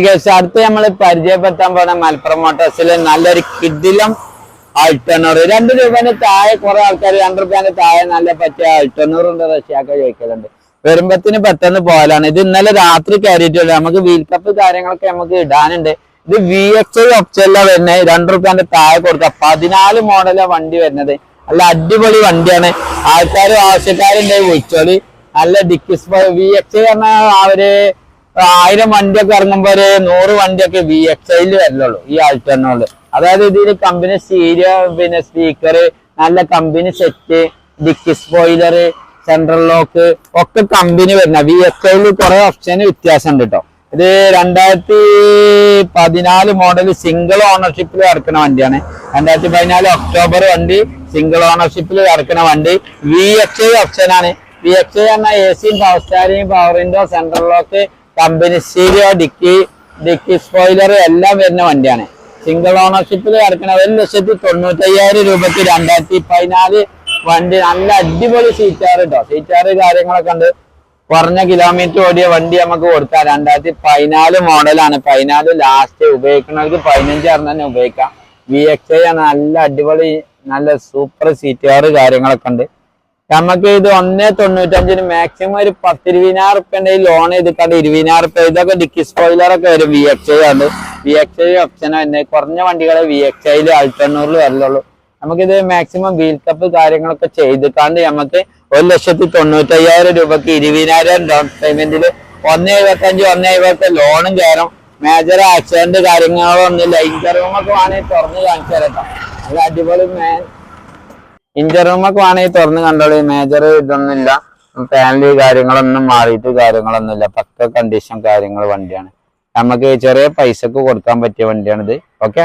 Case അടുത്ത് നമ്മൾ പരിചയപ്പെടുത്താൻ പോണ മലപ്പുറം മോട്ടോഴ്സിൽ നല്ലൊരു കിഡിലം ആൾട്ടർനർ 2 രൂപേന്റെ താഴെ കുറെ ആൾക്കാർ 2 രൂപേന്റെ താഴെ നല്ല പറ്റിയ ആൾട്ടർനർ ഉണ്ട് റഷ്യാക്ക ചോദിക്കലുണ്ട്. വരുമ്പത്തിന് പെട്ടെന്ന് പോകലാണ്. ഇത് ഇന്നലെ രാത്രി കയറിയിട്ടില്ല. നമുക്ക് വീൽ കപ്പ് കാര്യങ്ങളൊക്കെ നമുക്ക് ഇടാനുണ്ട്. ഇത് VXI ഓപ്ഷനിലാണ് വരുന്നത്. 2 രൂപേന്റെ താഴെ കൊടുക്കുക. 14 മോഡലാ വണ്ടി വരുന്നത്. നല്ല അടിപൊളി വണ്ടിയാണ്. ആൾക്കാരും ആവശ്യക്കാരുണ്ടായി വിളിച്ചോളി. നല്ല ഡിക്കിസ് VXI പറഞ്ഞാൽ അവര് 1000 വണ്ടിയൊക്കെ ഇറങ്ങുമ്പോ ഒരു 100 വണ്ടിയൊക്കെ VXIയിൽ വരലുള്ളൂ ഈ ആൾട്ടർനോള്. അതായത് ഇതിന് കമ്പനി സ്റ്റീരിയോ പിന്നെ സ്പീക്കർ നല്ല company set dicky spoiler central lock ഒക്കെ കമ്പനി വരുന്ന VXIയിൽ കുറെ ഓപ്ഷന് വ്യത്യാസം ഉണ്ട് കേട്ടോ. ഇത് 2014 മോഡൽ സിംഗിൾ ഓണർഷിപ്പിൽ ഇറക്കുന്ന വണ്ടിയാണ്. 2014 ഒക്ടോബർ വണ്ടി സിംഗിൾ ഓണർഷിപ്പിൽ ഇറക്കുന്ന വണ്ടി. VXI ഓപ്ഷനാണ്. VXI പറഞ്ഞാൽ AC power steering power window central lock company stereo dicky spoiler എല്ലാം വരുന്ന വണ്ടിയാണ്. സിംഗിൾ ഓണർഷിപ്പിൽ കിടക്കണ 1,95,000 രൂപയ്ക്ക് 2014 വണ്ടി. നല്ല അടിപൊളി സീറ്റാർ കേട്ടോ. സീറ്റാറ് കാര്യങ്ങളൊക്കെ ഉണ്ട്. കുറഞ്ഞ കിലോമീറ്റർ ഓടിയ വണ്ടി നമുക്ക് കൊടുക്കാം. 2014 മോഡലാണ്. 14 ലാസ്റ്റ് ഉപയോഗിക്കുന്നവർക്ക് 15 തന്നെ ഉപയോഗിക്കാം. VXI ആണ്. നല്ല അടിപൊളി നല്ല സൂപ്പർ സീറ്റാറ് കാര്യങ്ങളൊക്കെ ഉണ്ട്. നമുക്ക് ഇത് 1,95 മാക്സിമം ഒരു 10-20,000 റുപ്യ ലോൺ ചെയ്തിട്ട് 20,000 റുപ്യ ഇതൊക്കെ ഡിക്കി സ്പോയിലറൊക്കെ വരും. VXI ആണ്. VXI ഓപ്ഷൻ തന്നെ. കുറഞ്ഞ വണ്ടികളെ VXIയിൽ ആൾട്ടർനൂറിൽ വരലുള്ളൂ. നമുക്കിത് മാക്സിമം വീൽ കപ്പ് കാര്യങ്ങളൊക്കെ ചെയ്തിട്ടാണ്ട് നമുക്ക് 1,95,000 രൂപക്ക് 20,000 ഡൗൺ പേയ്മെന്റിൽ 1,75 1,70 ലോണും കയറും. മേജർ ആക്സിഡന്റ് കാര്യങ്ങളൊന്നുമില്ല. ഇൻകറൂമൊക്കെ വേണമെങ്കിൽ തുറന്ന് കാണിച്ചു തരട്ടോ. നല്ല അടിപൊളി ഇഞ്ചർ റൂമൊക്കെ വേണമെങ്കിൽ തുറന്ന് കണ്ടോളൂ. മേജർ ഇതൊന്നുമില്ല. പാനല് കാര്യങ്ങളൊന്നും മാറിയിട്ട് കാര്യങ്ങളൊന്നുമില്ല. പക്ക കണ്ടീഷൻ കാര്യങ്ങൾ വണ്ടിയാണ്. നമുക്ക് ചെറിയ പൈസക്ക് കൊടുക്കാൻ പറ്റിയ വണ്ടിയാണിത്. ഓക്കെ.